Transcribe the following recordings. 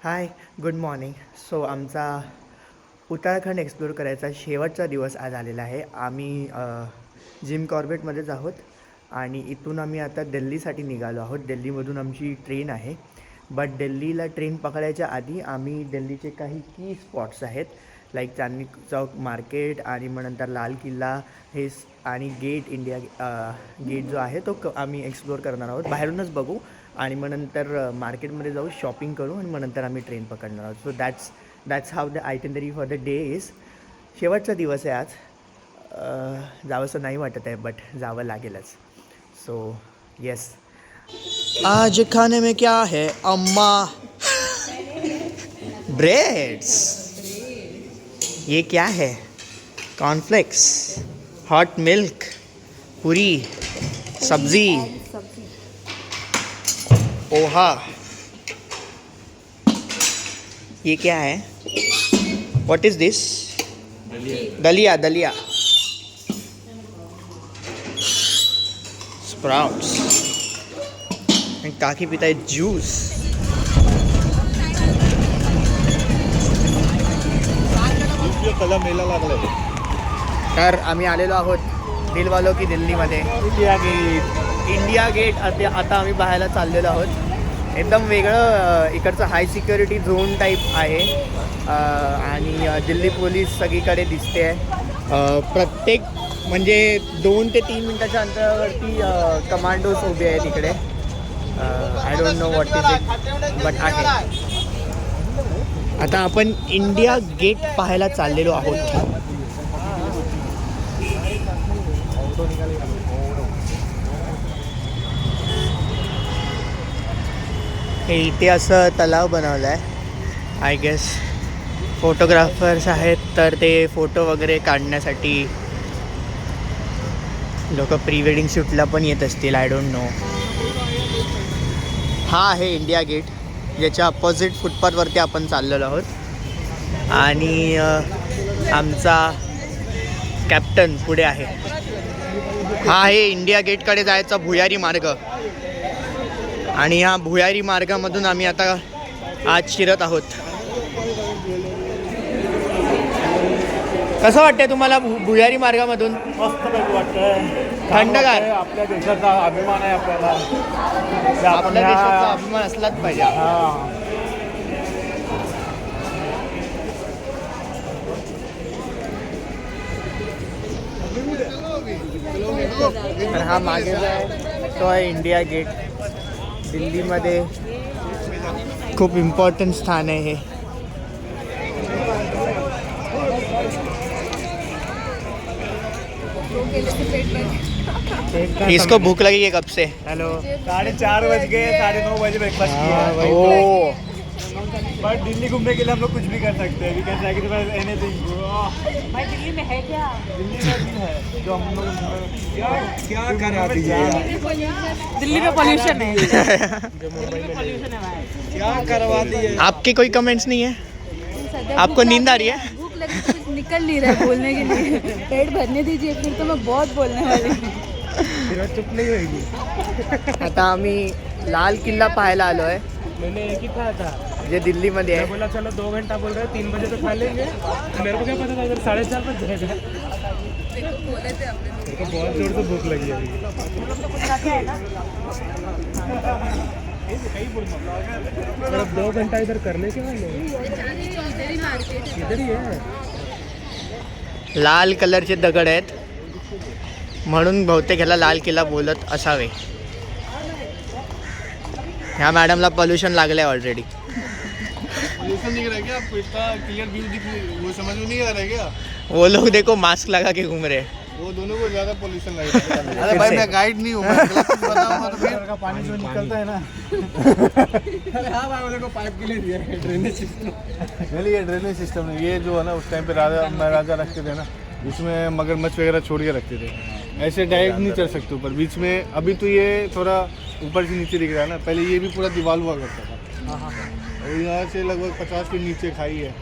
हाय, good morning. So आमचा Uttarakhand explore करायचा शेवटचा दिवस आज आलेला आहे. आम्ही जिम कॉर्बेटमध्येच आहोत आणि इथून आम्ही आता दिल्लीसाठी निघालो आहोत. दिल्लीमधून आमची ट्रेन आहे. बट दिल्लीला ट्रेन पकडायच्या आधी आम्ही दिल्लीचे काही की स्पॉट्स आहेत लाईक चांदनी चौक मार्केट आणि मग नंतर लाल किल्ला आणि गेट इंडिया गेट जो आहे तो आम्ही एक्सप्लोर करणार आहोत. बाहेरूनच बघू आणि मग नंतर मार्केटमध्ये जाऊ, शॉपिंग करू आणि मग नंतर आम्ही ट्रेन पकडणार आहोत. So that's how the itinerary for the day is. शेवटचा दिवस आहे आज. जावंसं नाही वाटत आहे बट जावं लागेलच. So yes. आज खाने में क्या है अम्मा? ब्रेड्स. ये क्या है? कॉर्नफ्लेक्स, हॉट मिल्क, पूरी, सब्जी, पोहा. ये क्या है? व्हाट इज दिस? दलिया. दलिया. स्प्राउट्स. आणि काकी पिता है ज्यूस. कला मेला लागलाय. तर आम्ही आलेलो आहोत दिलवालो की दिल्लीमध्ये. इंडिया गेट आता आम्ही पाहायला चाललेलो आहोत. एकदम वेगळं इकडचं हाय सिक्युरिटी झोन टाईप आहे आणि दिल्ली पोलीस सगळीकडे दिसते आहे. प्रत्येक म्हणजे 2 ते 3 मिनटाच्या अंतरावरती कमांडोज उभे आहेत इकडे. I don't know what is it but आहे. आता आपण इंडिया गेट पाहायला चाललेलो आहोत. हे इथे असं तलाव बनवलं आहे. आय गेस फोटोग्राफर्स आहेत तर ते फोटो वगैरे काढण्यासाठी लोक प्री वेडिंग शूटला पण येत असतील. I don't know. हा आहे इंडिया गेट ज्याच्या अपोजिट फुटपाथवरती आपण चाललेलो आहोत आणि आमचा कॅप्टन पुढे आहे. हा आहे इंडिया गेटकडे जायचा भुयारी मार्ग आणि ह्या भुयारी मार्गामधून आम्ही आता आज शिरत आहोत. कसं वाटतंय तुम्हाला भुयारी मार्गामधून? मस्त वाटतंय. थंडगार. आपल्या देशाचा अभिमान आहे आपल्याला. आपल्या देशाचा अभिमान असलाच पाहिजे. तर हा मागे जो आहे तो आहे इंडिया गेट. दिल्लीमध्ये खूप इम्पॉर्टंट स्थान आहे हे. इसको भूख लगी है कब से? हेलो. 4:30 बज गए. 9:30 बजे ब्रेकफास्ट किया. ओ बट दिल्ली घूमने के लिए हम लोग कुछ भी कर सकते हैं. We can sacrifice anything. भाई दिल्ली में है क्या? दिल्ली में भी है जो हम लोग क्या करा दिल्ली में पोल्यूशन है. मुंबई में पोल्यूशन है भाई. क्या करवा दिए. आपके कोई कमेंट्स नहीं है? आपको नींद आ रही है? भूख लगी तो कुछ निकल नहीं रहा है बोलने के लिए. पेट भरने दीजिए फिर तो मैं बहुत बोलने वाली हूँ. चुप नहीं होगी. आता आम्ही लाल किल्ला पाहायला आलो आहे मैंने एक ही खाया था. जे दिल्लीमध्ये मैं आहे. बोला चलो 2 घंटा बोल रहे हैं 3 बजे तो खा लेंगे. मेरे को क्या पता था इधर 4:30 बज जाएगा. मेरे को बहुत जोर से भूख लगी अभी. अब 2 घंटा इधर करने के वाले इधर ही है. लाल कलरचे दगड आहेत म्हणून बहुतेक ह्याला लाल किल्ला बोलत असावे. ह्या मॅडमला पोल्यूशन लागलंय ऑलरेडी. पोल्यूशन दिख रहा है क्या आपको? इतना क्लियर व्यू दिख वो समझ में नहीं आ रहा है क्या? वो लोग देखो मास्क लगा के घूम रहे. वो दोनों को ज़्यादा पोल्यूशन लग रहा है. अरे भाई मैं गाइड नहीं हूँ. मैं बताऊँगा तो फिर का पानी जो निकलता है ना. अरे हाँ भाई, को पाइप के लिए दिया है ड्रेनेज सिस्टम. ये ड्रेनेज सिस्टम है. ये जो है ना उस टाइम पे महाराजा रखते थे ना, इसमें मगरमच्छ वगैरह छोड़ के रखते थे. ऐसे डायरेक्ट नहीं चढ़ सकते ऊपर. बीच में अभी तो ये थोड़ा ऊपर से नीचे दिख रहा है ना. पहले ये भी पूरा दीवार हुआ करता था. और यहाँ से लगभग 50 फीट नीचे खाई है.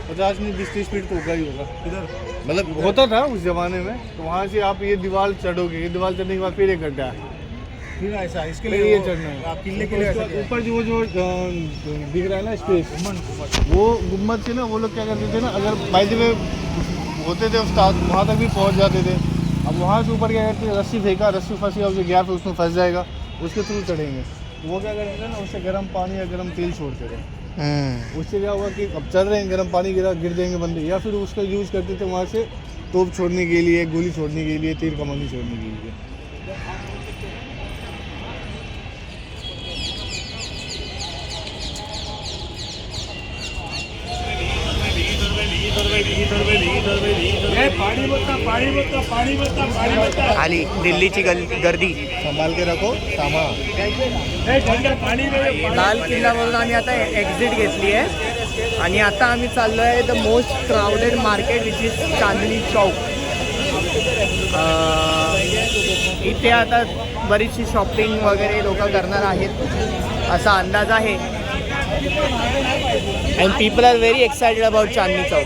50 नहीं 20-30 फीट तो होगा ही होगा इधर. मतलब होता था उस ज़माने में. तो वहाँ से आप ये दीवार चढ़ोगे. ये दीवार चढ़ने के बाद फिर एक गड्ढा है. फिर ऐसा इसके लिए ये चढ़ना है किले के लिए ऊपर जो दिख रहा है ना स्पेस वो गुम्बद से ना वो लोग क्या करते थे ना अगर बाय द वे होते थे वहाँ तक भी पहुँच जाते थे। अब वहाँ से ऊपर क्या करते थे रस्सी फेंका रस्सी फंसी अब जो गैप है उसमें फंस जाएगा उसके थ्रू चढ़ेंगे। वो क्या करेंगे ना उससे गर्म पानी या गर्म तेल छोड़ते थे। उससे क्या हुआ कि अब चल रहे हैं गर्म पानी गिर जाएंगे बंदे या फिर उसका यूज़ करते थे वहाँ से तोप छोड़ने के लिए गोली छोड़ने के लिए तीर कमानी छोड़ने के लिए। आली दिल्लीची गर्दी संभाल के रखो सामान। लाल किल्ल्यावरून आम्ही आता एक्झिट घेतली आहे आणि आता आम्ही चाललो आहे the most crowded market which is Chandni Chowk. इथे आता बरीचशी शॉपिंग वगैरे लोक करणार आहेत असा अंदाज आहे and people are very excited about Chandni Chowk.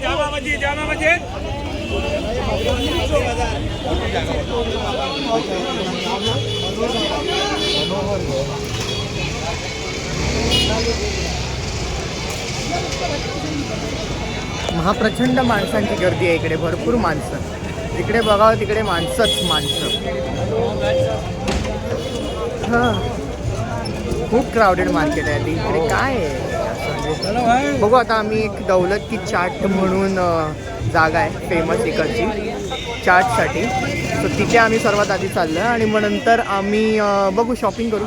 महाप्रचंड माणसांची गर्दी आहे इकडे भरपूर माणसं इकडे बघावं तिकडे माणसंच माणसं हां खूप क्राऊडेड मार्केट आहे इकडे काय आहे बघू आता आम्ही एक दौलत की चाट म्हणून जागा आहे फेमस इकडची चाटसाठी सो तिथे आम्ही सर्वात आधी चाललो आहे आणि मग नंतर आम्ही बघू शॉपिंग करू।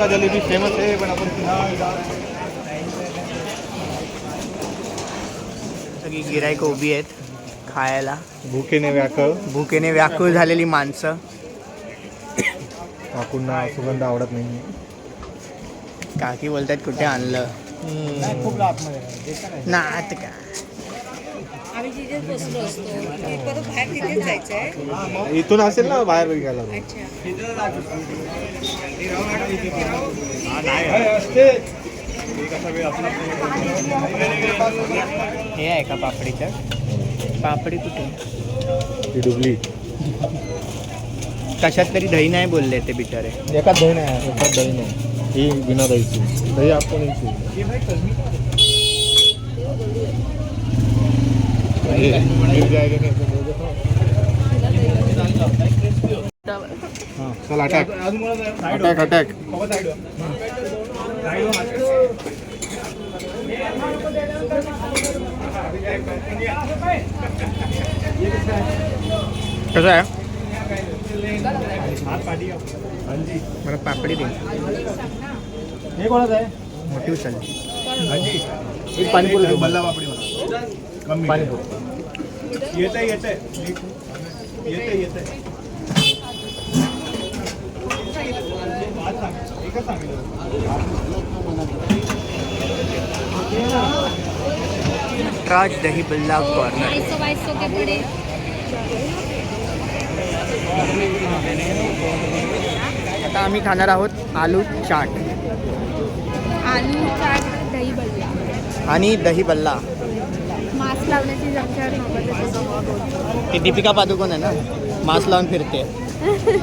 जलेबी फेमस आहे पण आपण सगळी गिराईक उभी आहेत खायला भुकेने व्याकुळ झालेली माणसं। काकूंना सुगंध आवडत नाही काकी बोलतात कुठे आणलं ना आता का आम्ही जिथे बसलो असतो परत बाहेर तिथेच जायचं आहे। इथून असेल ना बाहेर विकायला हे आहे का पापडीचं पापडी कुठे डुबली कशात तरी दही नाही बोलले ते बिचारे एकात दही नाही एकात दही नाही ही बिना दहीची दही आपको नहीं मिल जाएगा हाँ चल अटॅक अटॅक अटॅक कसं आहे मला पापडी दे हे कोणाचं आहे मोठी उचल एक पाणीपुरी बल्ला पापडी मला कमी पाणीपुरी येते येते येते येते राज दही बल्ला कॉर्नर के पड़े आता आम्ही खाणार आहोत आलू चाट आलू चाट दही बल्ला आणि दही बल्ला। मास्क लावण्याची जंक्शन ती दीपिका पादुकोण आहे ना मास्क लावून फिरते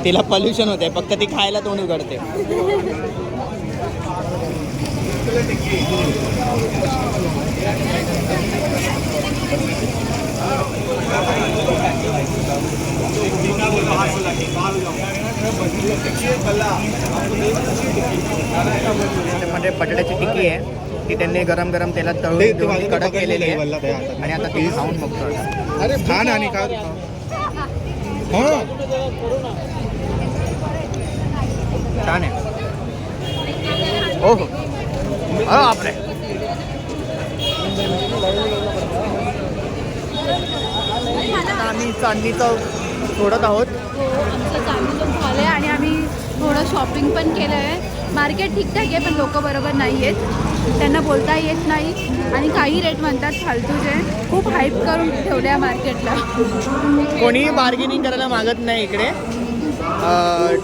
तिला पॉल्युशन होते फक्त ती खायला तोंड उघडते। त्यामध्ये बटाट्याची टिक्की आहे ती त्यांनी गरम गरम तेलात तळून कडक केलेली आहे आणि आता ती खाऊन बघतो। अरे छान आणि खा हां छान आहे हो हो आपले आम्ही चांदणी चौक सोडत आहोत। आमचं चांदणी चौक झालं आहे आणि आम्ही थोडं शॉपिंग पण केलं आहे। मार्केट ठीकठाक आहे पण लोक बरोबर नाही आहेत त्यांना बोलता येत नाही आणि काही रेट म्हणतात फालतूचे खूप हाईप करून ठेवल्या मार्केटला कोणीही बार्गेनिंग करायला मागत नाही इकडे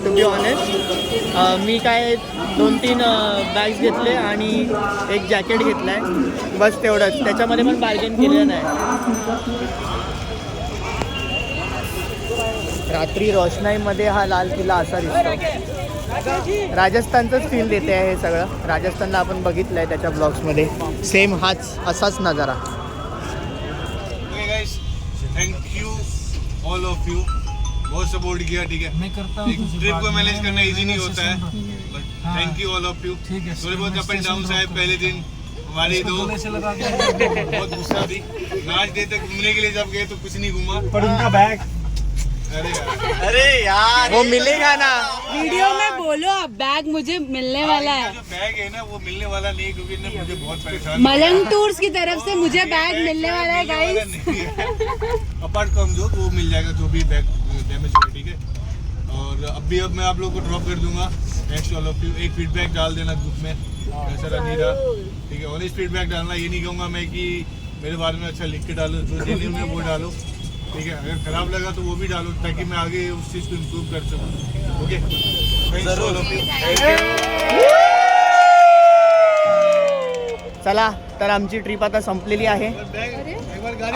टू बी ऑनेस्ट. मी काय 2-3 बॅग्स घेतले आणि एक जॅकेट घेतलं आहे, बस तेवढंच. त्याच्यामध्ये पण बार्गेन केलेलं नाही. रात्री रोषणाईमध्ये हा लाल किल्ला असा दिसतो. राजस्थानचंच फील देते आहे हे सगळं. राजस्थानला आपण बघितलं आहे त्याच्या ब्लॉग्समध्ये, सेम असाच नजारा. Thank you all of you, बहुत सपोर्ट किया. ठीक है, मैं करता हूँ. ट्रिप को मैनेज करना इजी नहीं होता है, but thank you all of you. थोड़े बहुत अप एंड डाउन आए पहले दिन. हमारी दो बहुत गुस्सा थी. लास्ट डे तक घूमने के लिए जब गए तो कुछ नहीं घूमा. पर उनका बैग, अरे यार वो मिलेगा ना. वीडियो में बोलो अब बैग मुझे मिलने वाला है. जो बैग है ना वो मिलने वाला नहीं, क्योंकि इन्हें मुझे बहुत परेशान. मलंग टूर्स की तरफ से मुझे बैग मिलने वाला है गाइस. अपार्ट फ्रॉम जो वो मिल जाएगा जो भी बैग डैमेज हुआ. ठीक है, और अब मैं आप लोगों को ड्रॉप कर दूंगा. नेक्स्ट ऑल ऑफ यू एक फीडबैक डाल देना ग्रुप में, कैसा रहा नहीं रहा. ठीक है, ऑनेस्ट फीडबैक डालना. ये नहीं कहूँगा मैं कि मेरे बारे में अच्छा लिख के डालो, जो जेन्युइन है वो डालो. ठीक है, अगर खराब लगा तो वो भी डालो, ताकि मैं आगे उस चीज़ को इम्प्रूव कर सकूँ. Okay, thanks all of you. चला तर आमची ट्रिप आता संपलेली आहे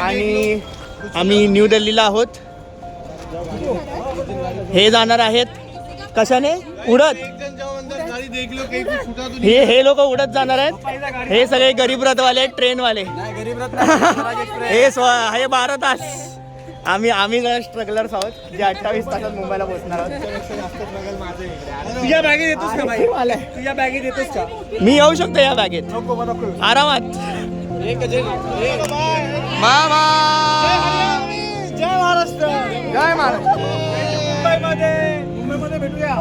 आणि आम्ही न्यू दिल्लीला आहोत. हे जाणार आहेत कशाने, उडत. गाड़ी देख लो कहीं कुछ छूटा तो नहीं. हे लोक उडत जाणार आहेत. हे सगळे गरीब रथवाले आहेत, ट्रेनवाले. हे 12 तास. आम्ही जरा स्ट्रगलर्स आहोत, जे 28 तासात मुंबईला पोहोचणार आहोत. तुझ्या बॅगेत येतोस का भाई? तुझ्या बॅगेत येतोस का? मी येऊ शकतो या बॅगेत आरामात. मामा जय महाराष्ट्र. जय महाराष्ट्र. मुंबईमध्ये भेटूया.